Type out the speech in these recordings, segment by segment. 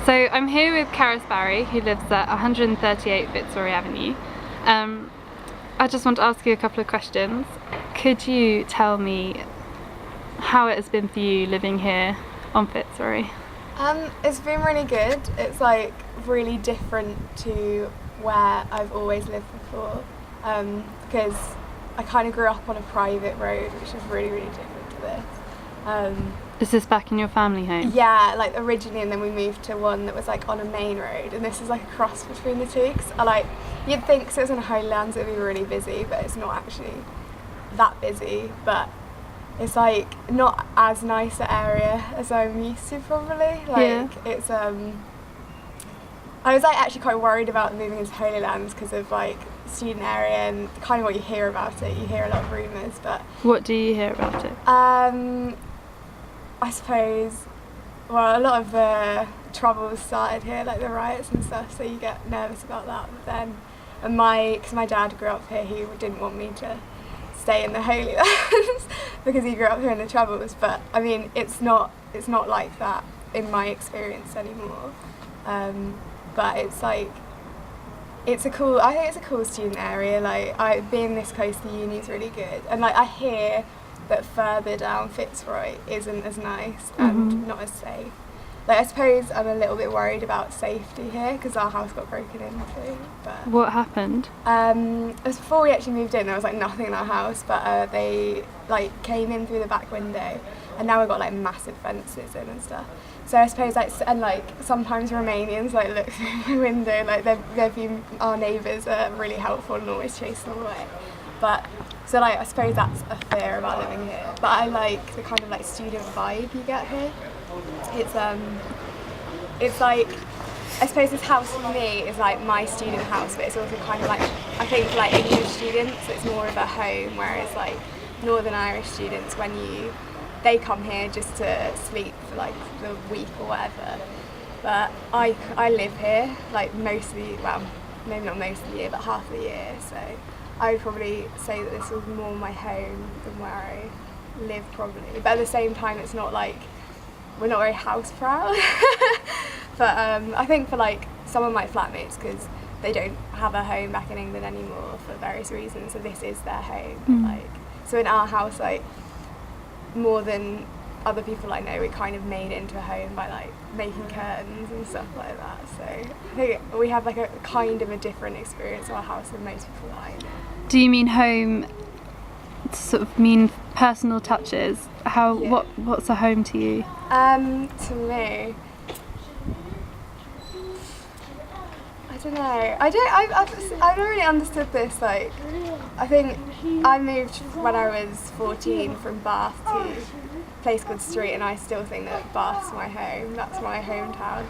So I'm here with Carys, who lives at 138 Fitzroy Avenue. I just want to ask you a couple of questions. Could you tell me how it has been for you living here on Fitzroy? It's been really good. It's like really different to where I've always lived before, because I kind of grew up on a private road, which is really, really different to this. Is this back in your family home? Yeah, like originally, and then we moved to one that was like on a main road, and this is like a cross between the two. Cause you'd think so, it's in the Holy Lands, it'd be really busy, but it's not actually that busy. But it's like not as nice an area as I'm used to probably. It's I was like actually quite worried about moving into Holy Lands because of like student area and kind of what you hear about it. You hear a lot of rumours, but what do you hear about it? I suppose, well, a lot of the trouble started here, like the riots and stuff, so you get nervous about that. But then, because my dad grew up here, he didn't want me to stay in the Holy Lands because he grew up here in the Troubles. But I mean, it's not like that in my experience anymore. But it's like, I think it's a cool student area. Like, being this close to uni is really good, and like I hear that further down Fitzroy isn't as nice and not as safe. Like, I suppose I'm a little bit worried about safety here because our house got broken into. But what happened? As before we actually moved in, there was like nothing in our house, but they like came in through the back window, and now we've got like massive fences in and stuff. So I suppose sometimes Romanians like look through the window, like our neighbours are really helpful and always chase them away. But so like I suppose that's a fear about living here. But I like the kind of like student vibe you get here. It's like, I suppose this house for me is like my student house, but it's also kind of like, I think for like English students it's more of a home, whereas like Northern Irish students, they come here just to sleep for like the week or whatever. But I live here like mostly, well, maybe not most of the year, but half the year, so I would probably say that this was more my home than where I live probably. But at the same time, it's not like, we're not very house proud. But I think for like some of my flatmates, because they don't have a home back in England anymore for various reasons, so this is their home. Like, so in our house, like more than other people I know, we kind of made it into a home by like making curtains and stuff like that. So I think we have like a kind of a different experience of our house than most people I know. Do you mean home to sort of mean personal touches? Yeah. What's a home to you? To me, I don't know. I've not really understood this. Like, I think I moved when I was 14 from Bath to a place called Street, and I still think that Bath's my home. That's my hometown.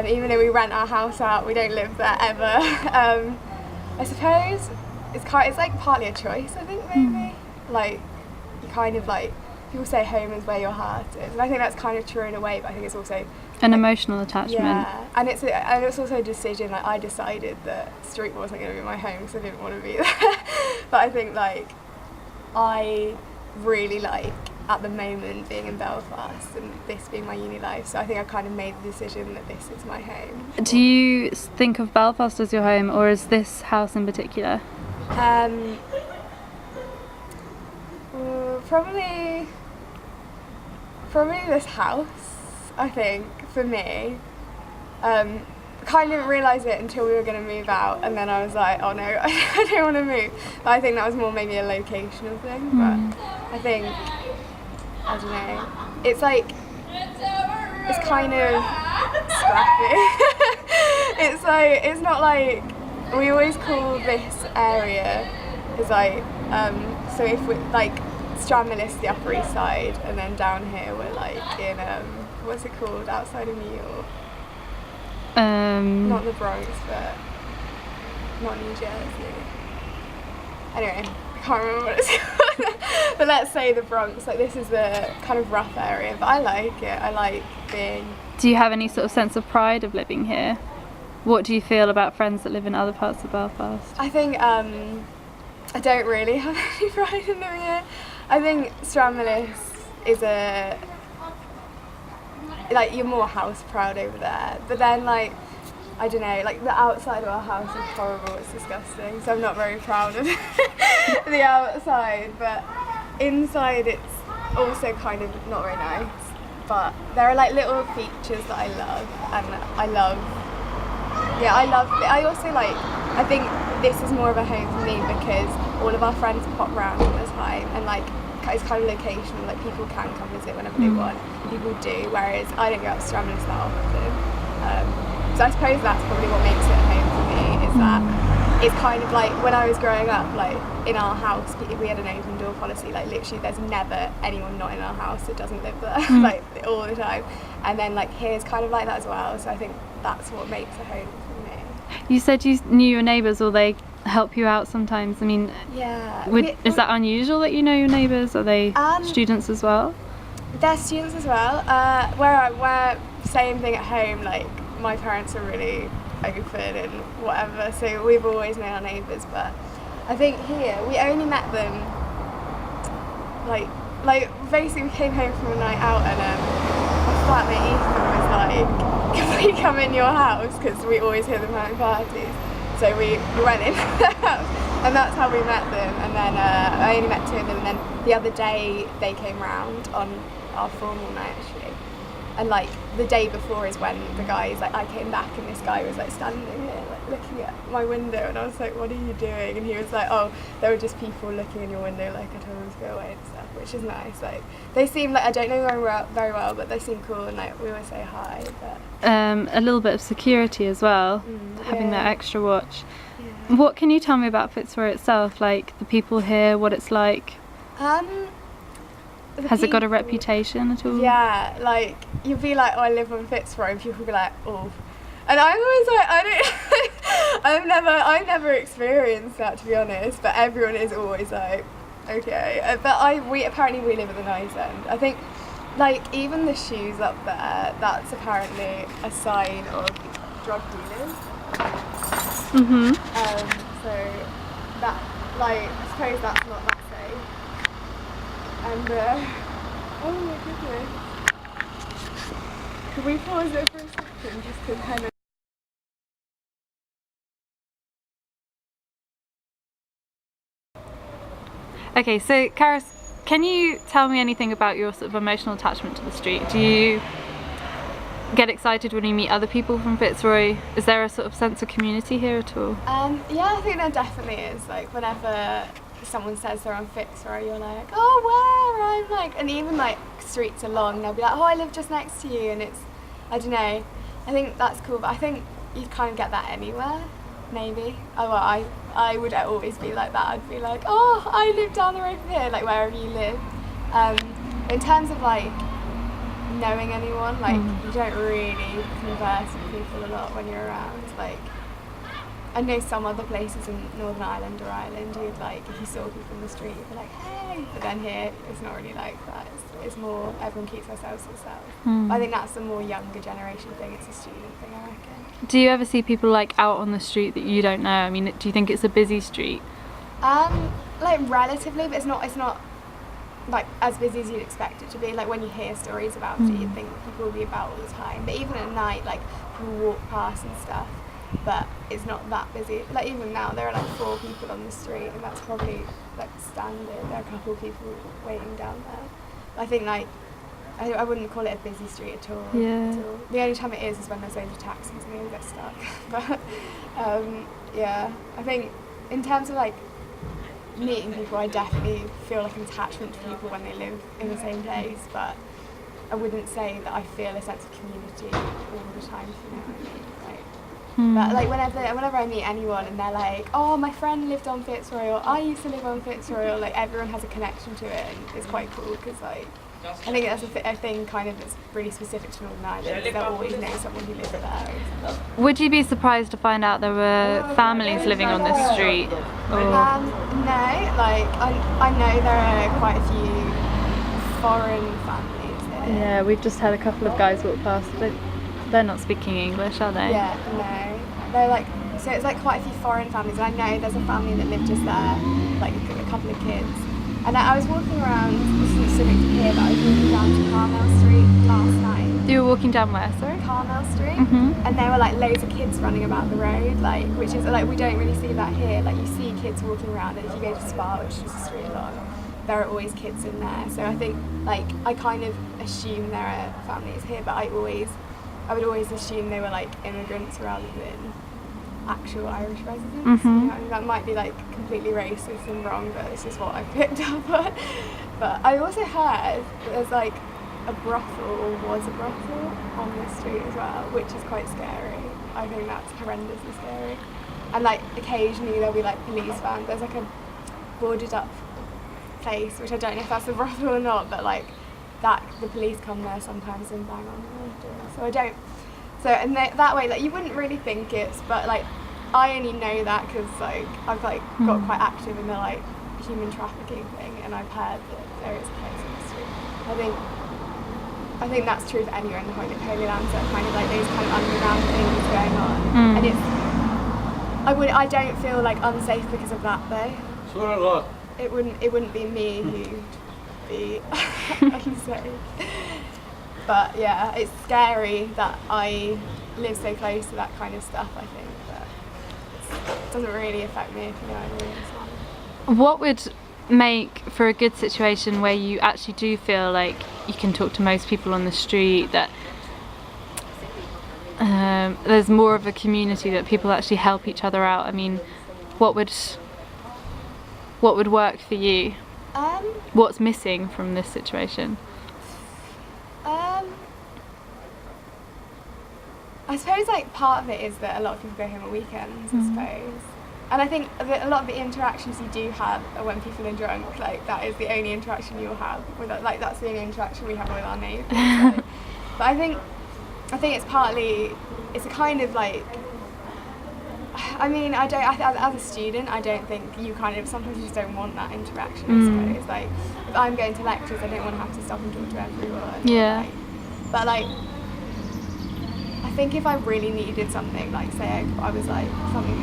Even though we rent our house out, we don't live there ever. I suppose it's like partly a choice. I think maybe like you kind of like, people say home is where your heart is, and I think that's kind of true in a way. But I think it's also an emotional attachment. Yeah, and it's also a decision. Like, I decided that Street wasn't going to be my home because I didn't want to be there. But I think like I really like at the moment being in Belfast and this being my uni life. So I think I kind of made the decision that this is my home. Do you think of Belfast as your home, or is this house in particular? Probably this house, I think, for me. Kind of didn't realise it until we were going to move out, and then I was like, oh no, I don't want to move. But I think that was more maybe a locational thing. But I think, I don't know, it's like, it's kind of scrappy. It's like, it's not like, we always call this area, is like, so if we, like, Stranmillis, the Upper East Side, and then down here we're like in, what's it called, outside of New York? Not the Bronx, but not New Jersey. Anyway, I can't remember what it's called. But let's say the Bronx, like this is the kind of rough area, but I like it. I like being... Do you have any sort of sense of pride of living here? What do you feel about friends that live in other parts of Belfast? I think I don't really have any pride in living here. I think Stranmillis is like you're more house proud over there. But then like, I don't know, like the outside of our house is horrible, it's disgusting. So I'm not very proud of the outside, but inside it's also kind of not very nice. But there are like little features that I love, and I also like, I think this is more of a home for me because all of our friends pop round all the time, and like it's kind of locational, like people can come visit whenever they want, people do, whereas I don't go up to Stramless that often. So I suppose that's probably what makes it home for me, is that it's kind of like when I was growing up, like in our house we had an open door policy, like literally there's never anyone not in our house that doesn't live there, like all the time. And then like here's kind of like that as well, so I think that's what makes a home for me. You said you knew your neighbours, or they help you out sometimes. I mean, yeah. Is that unusual that you know your neighbours? Are they students as well? They're students as well. Where same thing at home, like my parents are really open and whatever, so we've always known our neighbours. But I think here we only met them like basically we came home from a night out, and my flatmate Ethan was like, can we come in your house, because we always hear them having parties. So we went in their house, and that's how we met them. And then I only met two of them, and then the other day they came round on our formal night actually. And like the day before is when the guys, like I came back and this guy was like standing here like looking at my window, and I was like, what are you doing? And he was like, oh, there were just people looking in your window, like I told them to go away and stuff, which is nice. Like they seem like, I don't know them very well, but they seem cool, and like we always say hi. But a little bit of security as well, having that extra watch. Yeah. What can you tell me about Fitzroy itself, like the people here, what it's like? Has it got a reputation at all? Yeah, like you'll be like, oh, I live on Fitzroy, and people will be like, oh. And I'm always like, I've never experienced that, to be honest, but everyone is always like, okay. But we apparently live at the nice end. I think like even the shoes up there, that's apparently a sign of drug dealers. So that, like, I suppose that's not that safe. And oh my goodness, can we pause it for a second just to kind of... Okay, so Carys, can you tell me anything about your sort of emotional attachment to the street? Do you get excited when you meet other people from Fitzroy? Is there a sort of sense of community here at all? Yeah, I think there definitely is. Like whenever someone says they're on Fitzroy, you're like, oh, where? I'm like, and even like streets along, they'll be like, oh, I live just next to you, and it's, I don't know, I think that's cool, but I think you kind of get that anywhere, maybe. Oh, well, I would always be like that. I'd be like, oh, I live down the road from here, like wherever you live. In terms of like knowing anyone, like you don't really converse with people a lot when you're around. Like I know some other places in Northern Ireland or Ireland, you'd like, if you saw people in the street, you'd be like, hey, but then here it's not really like that. It's more, everyone keeps themselves to themselves. I think that's the more younger generation thing, it's a student thing, I reckon. Do you ever see people like out on the street that you don't know? I mean, do you think it's a busy street? Like relatively, but it's not like as busy as you'd expect it to be. Like when you hear stories about it, you'd think people will be about all the time. But even at night, like people walk past and stuff, but it's not that busy. Like even now, there are like 4 people on the street, and that's probably like standard. There are a couple of people waiting down there. I think like I wouldn't call it a busy street at all. Yeah. At all. The only time it is when there's loads of taxis and we get stuck. But yeah, I think in terms of like meeting people, I definitely feel like an attachment to people when they live in the same place, but I wouldn't say that I feel a sense of community all the time, if you know what I mean. But like whenever I meet anyone and they're like, oh, my friend lived on Fitzroy, or I used to live on Fitzroy, or like everyone has a connection to it, and it's quite cool because like I think that's a thing kind of that's really specific to Northern Ireland. They'll always know someone who lives there. Would you be surprised to find out there were families living on this street? Or? No, like I know there are quite a few foreign families here. Yeah, we've just had a couple of guys walk past, but they're not speaking English, are they? Yeah, no. They're like, so it's like quite a few foreign families, and I know there's a family that lived just there, like a couple of kids. And I was walking around, this isn't specific to here, but I was walking down to Carmel Street last night, You were walking down where, sorry? Carmel Street, Mhm. and there were like loads of kids running about the road, like, which is like, we don't really see that here. Like, you see kids walking around, and if you go to Spa, which is a street along, there are always kids in there. So I think, like, I kind of assume there are families here, but I would always assume they were like immigrants rather than actual Irish residents. Mhm. You know, that might be like completely racist and wrong, but it's just what I picked up on. But I also heard that there's like a brothel, or was a brothel, on the street as well, which is quite scary. I think that's horrendously scary. And like occasionally there'll be like police vans. There's like a boarded up place, which I don't know if that's a brothel or not, but like that the police come there sometimes and bang on the door. So I don't. So and that way, like, you wouldn't really think it's, but like I only know that because like I've like got quite active in the like human trafficking thing, and I've heard that there is a place on the street. I think that's true for anywhere in the Holy Land. So kind of like those kind of underground things going on, and I don't feel like unsafe because of that though. It wouldn't be me who'd be unsafe. But yeah, it's scary that I live so close to that kind of stuff, I think, but it doesn't really affect me, if you know what I mean. So. What would make for a good situation where you actually do feel like you can talk to most people on the street, that there's more of a community, that people actually help each other out? I mean, what would work for you? What's missing from this situation? I suppose like part of it is that a lot of people go home at weekends, I suppose. And I think that a lot of the interactions you do have are when people are drunk. Like, that is the only interaction you'll have with, like, that's the only interaction we have with our neighbours. So. But I think it's partly, it's a kind of like, I mean, as a student, I don't think you kind of, sometimes you just don't want that interaction, I suppose. Like, if I'm going to lectures, I don't want to have to stop and talk to everyone. Yeah. Like, but like, I think if I really needed something, like say I was like something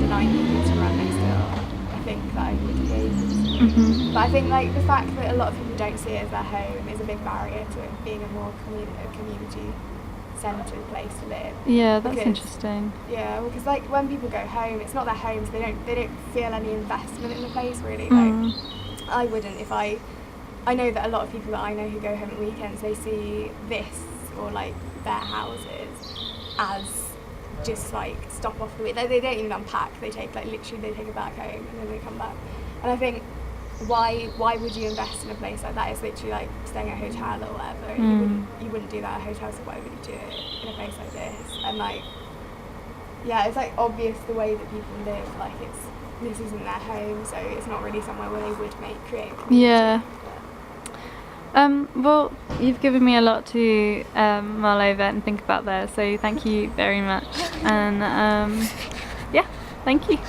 that I needed to run next door, I think that I would be able to. But I think like the fact that a lot of people don't see it as their home is a big barrier to it being a more community centred place to live. Yeah, that's interesting. Yeah, because like when people go home, it's not their homes. They don't feel any investment in the place really. Like I wouldn't if I know that a lot of people that I know who go home at weekends, they see this or like their houses as just like stop off the week. They don't even unpack. They take like literally they take it back home and then they come back. And I think why would you invest in a place like that? It's literally like staying at a hotel or whatever. You wouldn't do that at a hotel, so why would you do it in a place like this? And like yeah, it's like obvious the way that people live. Like this isn't their home, so it's not really somewhere where they would create a community. Yeah. Well, you've given me a lot to mull over and think about there, so thank you very much. And yeah, thank you.